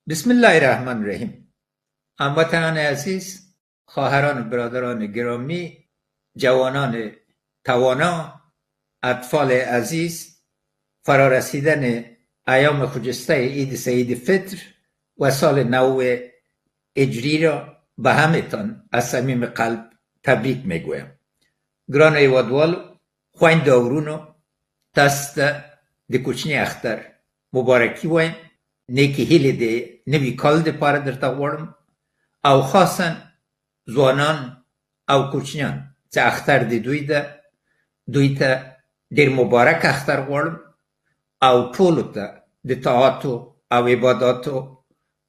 بسم الله الرحمن الرحیم. هموطنان عزیز، خواهران و برادران گرامی، جوانان توانا، اطفال عزیز، فرارسیدن ایام خجسته عید سعید فطر و سال نو هجری را به همتان از صمیم قلب تبریک میگویم. گران ایوادوالو، خوین داورونو، دست دی کوچنی اختر مبارکی وایم. نیکی هیلی دی نوی کال دی پاره در تا غوارم او خاصا زوانان او کوچنیان چه اختر دی دوی تا دیر مبارک اختر غوارم او طولو تا دی طاعاتو او عباداتو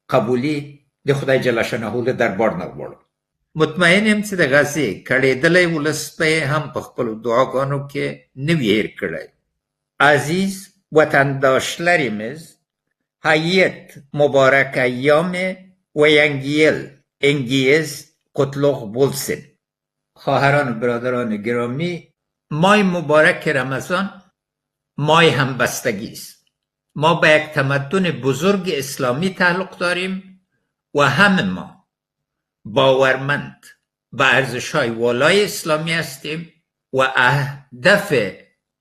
قبولی دی خدای جل شانهو در بار نغوارم. مطمئنم چې د غازی کړېدلی ولس به هم په خپلو دعاګانو کې نوی هیر کړی. عزیز وطنداشتlarimiz Hayet mübarek eyyame ve engiz kutluq bulsin. خواهران و برادران گرامی، ماه مبارک رمضان ماه همبستگی است. ما به یک تمدن بزرگ اسلامی تعلق داریم و همه ما باورمند به ارزش‌های والای اسلامی هستیم و هدف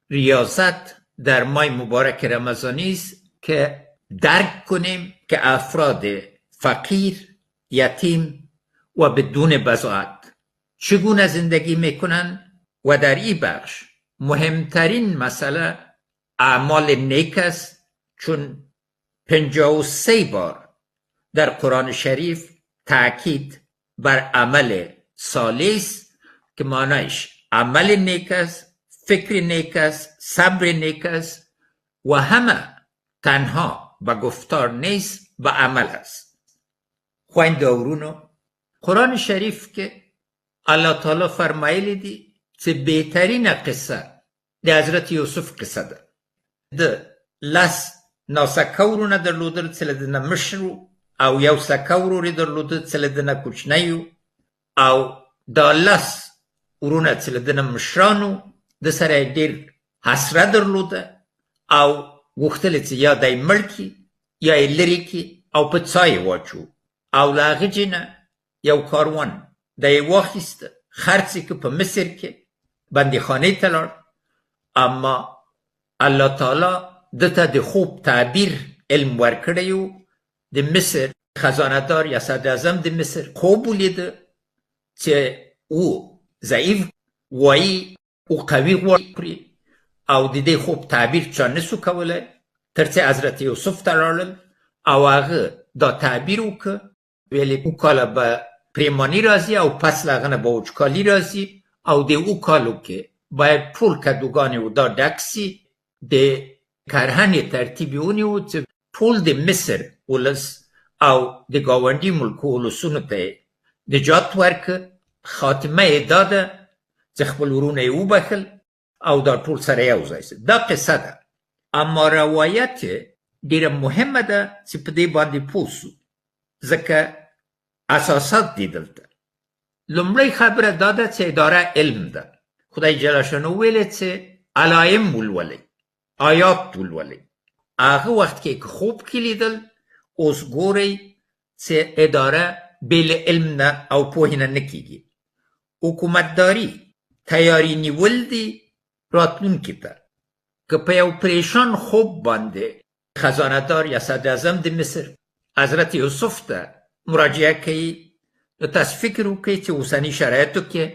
ریاضت در ماه مبارک رمضانی است که درک کنیم که افراد فقیر، یتیم و بدون بضاعت چگونه زندگی میکنن و در این بخش مهمترین مسئله اعمال نیک است، چون 53 بار در قرآن شریف تأکید بر عمل صالح است که معنایش عمل نیک است، فکر نیک است، صبر نیک است و همه تنها به گفتار نیست، به عمل است. خوین داورونو، قرآن شریف که الله تعالی فرمایلی دی چې بهترین قصه د حضرت یوسف قصه ده. د لس ناسکه ورونه درلودل چې له ده نه مشر او یو سکه ورور یې درلوده چې له ده نه کوچنی او دا لس ورونه چې له ده نه مشرانو د سره ډېر حسره درلوده او غوښتل چې یا دی مړ کړي یا یې لرې کړي او په څاه یې واچو او له هغه ځای نه یو کاروان دی یې واخیسته، خرڅ یې کړه، په مصر کې بندیخانې ته لاړ. اما الله تعالی ده ته د خوب تعبیر علم ورکړی و. د مصر خزانه دار یا صدر اعظم د مصر خوب ولیده چې او ضعیف وایي او قوي غواړي او د دې خوب تعبیر چا نسو کولی تر څو حضرت یوسف ته لاړل او هغه دا تعبیر وکړه، ویلې او کاله به پریمانی راځي او پس له هغه نه به وچکالي راځي او د او کالو کې باید ټول کدوګانې و دا ډک سي. د کرهنې ترتیب یې ونیو چې ټول د مصر ولس او د ګاونډي ملکو ولسونو ته یې نجات ورکړه. خاتمه یې دا ده چې خپل ورونه یې وبخل او دا ټول سره یو ځای سي. دا قصه ده، اما روایت ډیره مهمه ده چې په دې باندې پوه سو، ځکه اساسات دي دلته. لومړی خبره دا ده چې اداره علم ده. خدای جل شانه ویلې چې علایم ولولئ، آیات ولولئ. هغه وخت کې خوب کې لیدل، اوس ګورئ چې اداره بېله علم نه او پوهې نه نه کېږي. حکومتداري تیاری نیول دي راتلونکي ته. که په یو پریشان خوب باندې خزانه دار یا صدر اعظم د مصر حضرت یوسف ته مراجعه کوي، نو تاسو فکر وکړئ چې اوسني شرایطو کې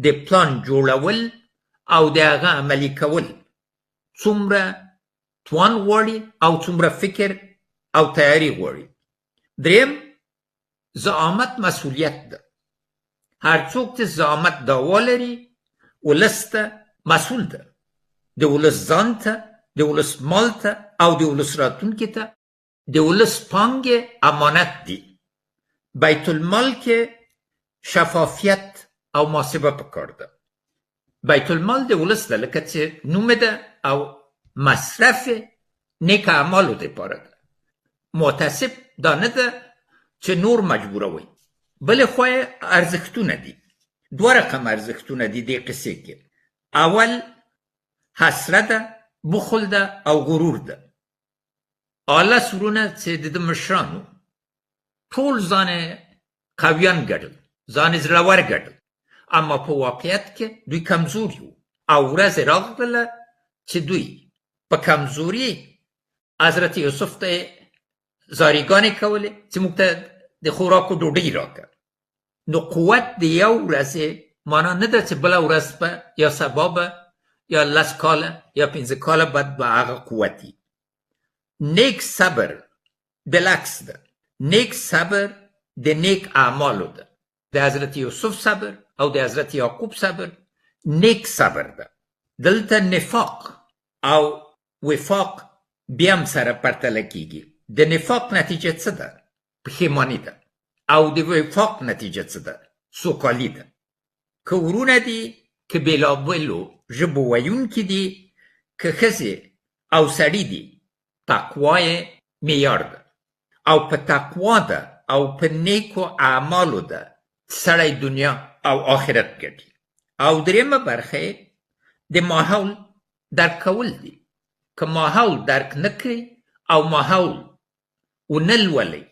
د پلان جوړول او د هغه عملي کول څومره توان غواړي او څومره فکر او تیاری غواړي. دریم، زعامت مسئولیت ده. هر څوک چې زعامت دعوا لري ولس ته مسئول ده. د ولس ځان ته، د ولس مال ته او د ولس راتلونکي ته. د ولس پانګې امانت دي. بیت المال کې شفافیت او محاسبه پکار ده. بیت المال د ولس ده، لکه چې نوم ده او مصرف نیک اعمالو دپاره ده. محتسب دا نه ده چې نور مجبوروي. بلې خوا یې ارزښتونه دي. دوه رقم ارزښتونه دي دې قصې کې. اول حسره ده، بخل ده او غرور ده. آله سرونه چې د مشرانو ټول ځان قویان ګڼل، ځان زړور ګڼل، اما په واقعیت کې دوی کمزوري وو او ورځ راغله چې دوی په کمزوري حضرت یوسف ته زاریګانې کولې چې موږ ته د خوراکو ډوډۍ راکړه. نو قوت د یو ورځې معنا نه ده چې بله ورځ به یا سبا به یا 10 کاله یا 15 کاله بعد به هغه قوت وي. نیک صبر بالعکس ده. نیک صبر د نیک اعمالو ده. د حضرت یوسف صبر او د حضرت یعقوب صبر نیک صبر ده. دلته نفاق او وفاق بیا هم سره پرتله کیږي. د نفاق نتیجه څه ده؟ پښیماني ده. او د وفاق نتیجه څه ده؟ سوکالي ده. که ورونه دي، که بېلابېلو ژبو ویونکي دي، که ښځې او سړي دي، تقوا یې معیار ده. او په تقوا ده او په نیکو اعمالو ده سړی دنیا او آخرت ګټي. او درېیمه برخه د ماحول درک کول دي. که ماحول درک نه کړي او ماحول ونه لولئ،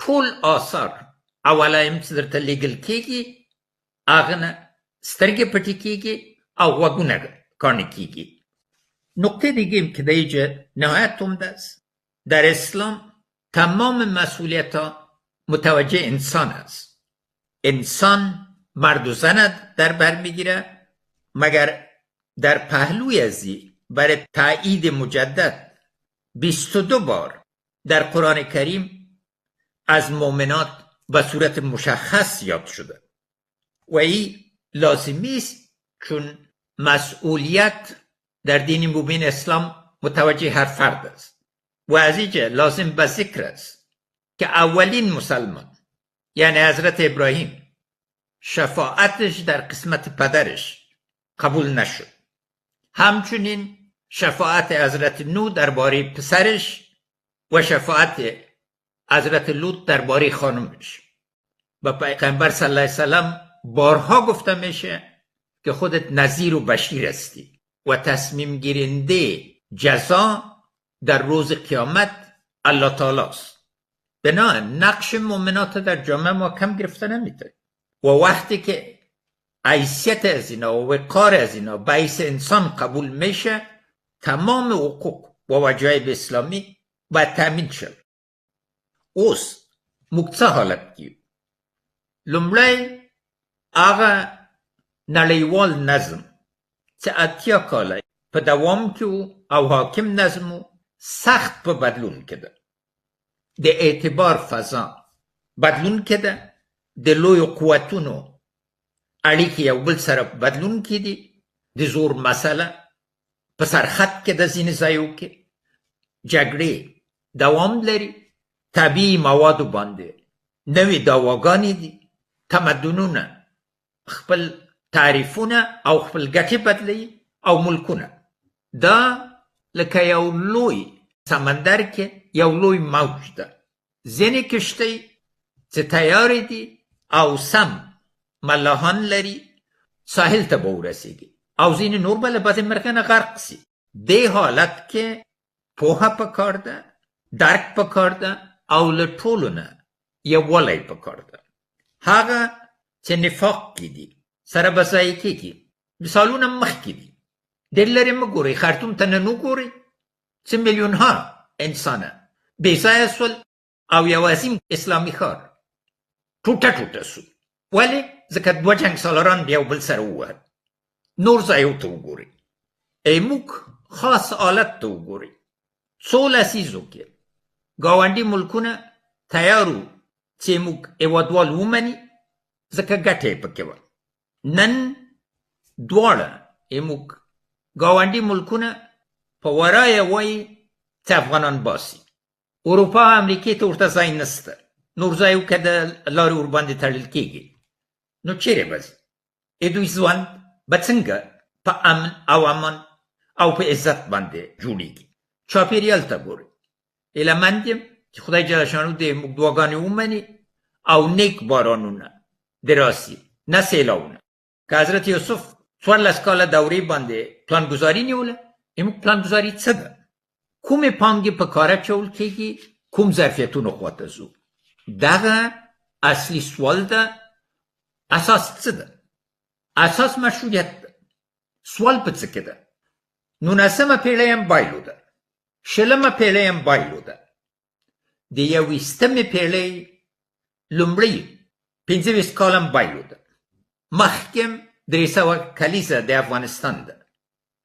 ټول آثار او علایم چې درته لیږل کېږي هغه نه سترګې پټې کېږي او غوږونه کاڼه کېږي. نکته دیگه که در اینجا نهایت عمده است، در اسلام تمام مسئولیت ها متوجه انسان است. انسان مرد و زن در بر میگیره، مگر در پهلوی ازی برای تایید مجدد 22 بار در قرآن کریم از مؤمنات به صورت مشخص یاد شده و این لازمی است چون مسئولیت در دین مبین اسلام متوجه هر فرد است و از اینجا لازم به ذکر است که اولین مسلمان یعنی حضرت ابراهیم شفاعتش در قسمت پدرش قبول نشد. همچنین شفاعت حضرت نوح درباره پسرش و شفاعت حضرت لوط درباره خانمش. و پیغمبر صلی الله علیه وسلم بارها گفته میشه که خودت نذیر و بشیر هستی و تصمیم گیرنده جزا در روز قیامت الله تعالی است. بنابراین نقش مؤمنات در جامعه ما کم گرفته نمیده و وقتی که حیثیت از اینا و وقار از اینا باعث انسان قبول میشه، تمام حقوق و وجایب اسلامی باید تامین شد. اوس موږ څه حالت کې لومړی هغه نړیوال نظم چې 80 کاله په دوام کې و او حاکم نظم و سخت په بدلون کې ده. د اعتبار فضا بدلون کې ده. د لویو قوتونو اړیکې یو بل سره بدلون کې دي. د زور مسله په سرخط کې ده. ځینې ځایو کې جګړې دوام لري. طبیعي موادو باندې نوې دواګانې دي. تمدنونه خپل تعریفونه او خپل ګټې بدلوي او ملکونه. دا لکه یو لوی سمندر کې یو لوی موج ده. ځینې کشتۍ چې تیارې دي او سم ملاحان لري ساحل ته به ورسېږي او ځینې نور به له بدې مرغه نه غرق سي. دې حالت کې پوهه پکار ده، درک پکار ده او له ټولو نه یووالی پکار ده. هغه چې نفاق کې دي سره به ځای کېږي. مثالونه مخکې دي. ډېر لرې مه ګورئ. خرطوم ته نه وګورئ چې میلیونها انسانه بېځایه سول او یو عظیم اسلامي ښار ټوټه ټوټه سو. ولې؟ ځکه 2 جنګ سالاران بیا بل سره ووهل. نور ځایو ته وګورئ. موږ خاص حالت ته وګورئ. څو لسیزو کې ګاونډي ملکونه تیارو چې موږ هېوادوال ومني ځکه ګټه یې پکې وه. نن دواړه موږ ګاونډي ملکونه په ورایه وایي چې افغانان باسي. اروپا او امریکې ته ورته ځای نسته. نور ځایو کې د لارې ورباندې تړل کېږي. نو چیرې به ځي؟ دوی ژوند به څنګه په امن او امان او په عزت باندې جوړیږي؟ چاپېریال ته ګورئ. هیله مند یم چې خدای جل شانو دې موږ دعاګانې ومني او نیک بارانونه د راسي، نه سیلاونه. که حضرت یوسف 14 کاله دورې باندې پلانګذاري نیوله، موږ پلانګذاري څه ده؟ کومې پانګې په کار اچول کېږي؟ کوم ظرفیتونو خواته ځو؟ دغه اصلي سوال ده اساس څه ده؟ اساس مشروعیت ده. سوال په څه کې ده؟ 19مه پیړۍ هم بایلوده، 20مه پیړۍ هم بایلوده، د 21مې پیړۍ لومړی 25 کال هم بایلوده. مخکې 300 کلیزه د افغانستان ده.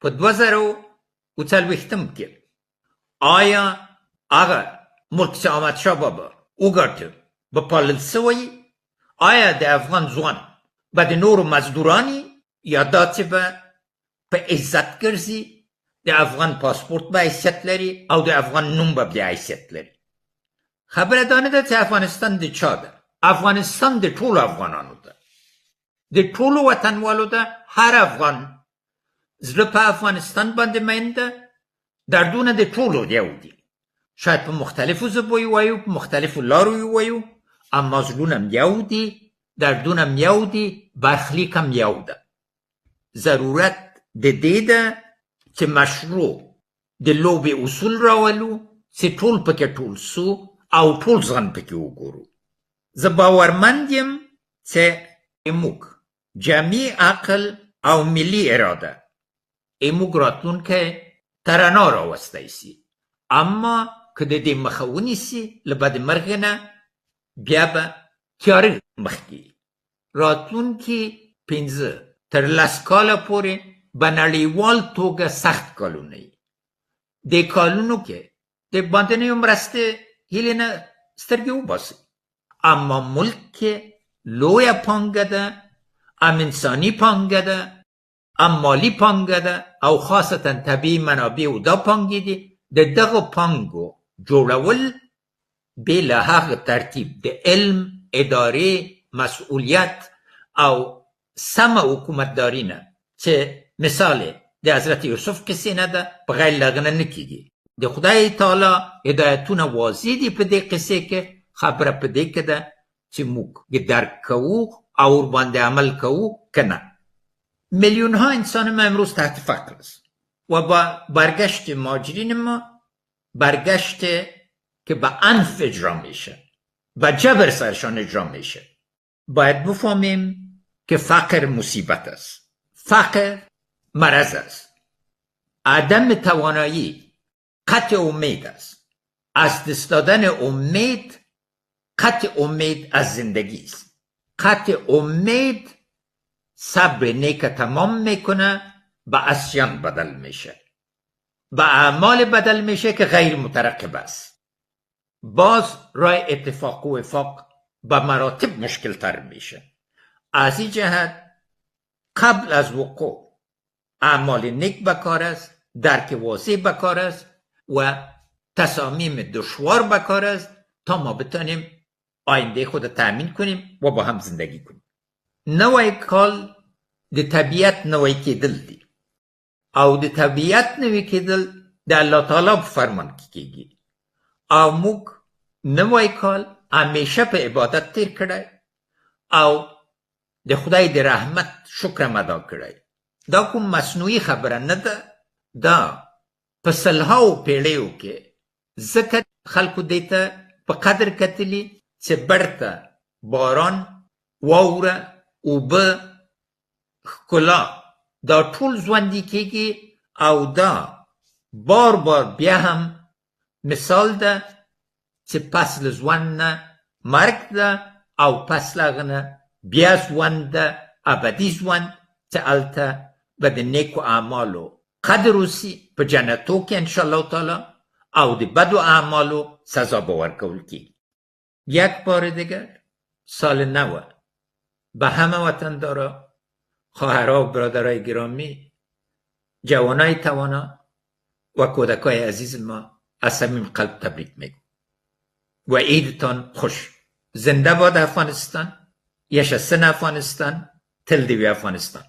په 2040 کې آیا هغه ملک چې احمدشاه بابا وګاټه به پالل سوی؟ آیا د افغان ځوان به د نورو مزدورانی یا دا چې به په عزت ګرځي؟ د افغان پاسپورت به حیثیت لري او د افغان نوم به بیا حیثیت لري. خبره دا نه ده چې افغانستان د چا ده. افغانستان د ټولو افغانانو ده، د ټولو وطنوالو ده. هر افغان زړه په افغانستان باندې مین ده. دردونه د ټولو یو دي. شاید په مختلفو ژبو یې وایو، په مختلفو لارو یې وایو، اما زړونه هم یو دي، دردونه هم یو دي، برخلیک هم یو ده. ضرورت د دې ده چې مشروع د لوبې اصول راولو چې ټول پکې ټول سو او ټول ځان پکې وګورو. زه باورمند یم چې موږ جمعي عقل او ملي اراده موږ راتلونکی ترانه راوستی سي، اما که د دې مخه ونیسي له بدمرغۍ نه بیا به تیاره مخکې راتلونکي 15 تر 10 کاله پورې به نړیوال توګه سخت کالونه وي. د کالونو کې د باندنیو مرستې هیلې نه سترګې وباسئ، اما ملک کې لویه پانګه ده، ام انساني پانګه ده، ام مالی پانګه ده او خاصتا طبیعي منابع او دا پانګې دي. د دغه پانګو جوړول بې له هغه ترتیب د علم، ادارې، مسئولیت او سمه حکومتداري نه چې مثال د حضرت یوسف کیسې نه ده، په غیر لغنه نه کیږي. د خدای تعالی هدایتونه واضح دي په دې قصې کې. خبره په دې کې ده چې موږ درک کوو او ورباندې عمل کوو که نه. میلیون ها انسان ما امروز تحت فقر است و با برگشت مهاجرین ما، برگشت که به عنف اجرا میشه، به جبر سرشان اجرا میشه. باید بفهمیم که فقر مصیبت است، فقر مرض است، عدم توانایی قطع امید است. از دست دادن امید قطع امید از زندگی است. قطع امید صبر نیک تمام میکنه، به عصیان بدل میشه، به اعمال بدل میشه که غیر مترقب است. باز راه اتفاق و وفاق به مراتب مشکل تر میشه. از این جهت قبل از وقوع اعمال نیک بکار است، درک واضح بکار است و تصامیم دشوار بکار است تا ما بتانیم آینده خود تأمین کنیم و با هم زندگی کنیم. نوی کال د طبیعت نوی کېدل دي او د طبیعت نوی کېدل د الله تعالی په فرمان کې کېږي او موږ نوی کال همیشه په عبادت تیر کړی او د خدای د رحمت شکر ادا کړی. دا کوم مصنوعي خبره نه ده. دا په سلهاو پیړیو کې ځکه خلکو دې ته په قدر کتلي چې برته باران، واوره، اوبه، ښکلا دا ټول ژوندي کېږي او دا بار بار بیا هم مثال ده چې پس له ژوند نه مرګ ده او پس له هغه نه بیا ژوند ده، ابدي ژوند چې هلته به د نیکو اعمالو قدر وسي په جنتو کې انشاءالله تعالی او د بدو اعمالو سزا به ورکول کېږي. یک بار دیگر سال نو به همه وطندارا، خواهرها و برادرای گرامی، جوانای توانا و کودکای عزیز ما از صمیم قلب تبریک میگم و عیدتان خوش. زنده باد افغانستان، یشسن افغانستان، تل دیوی افغانستان.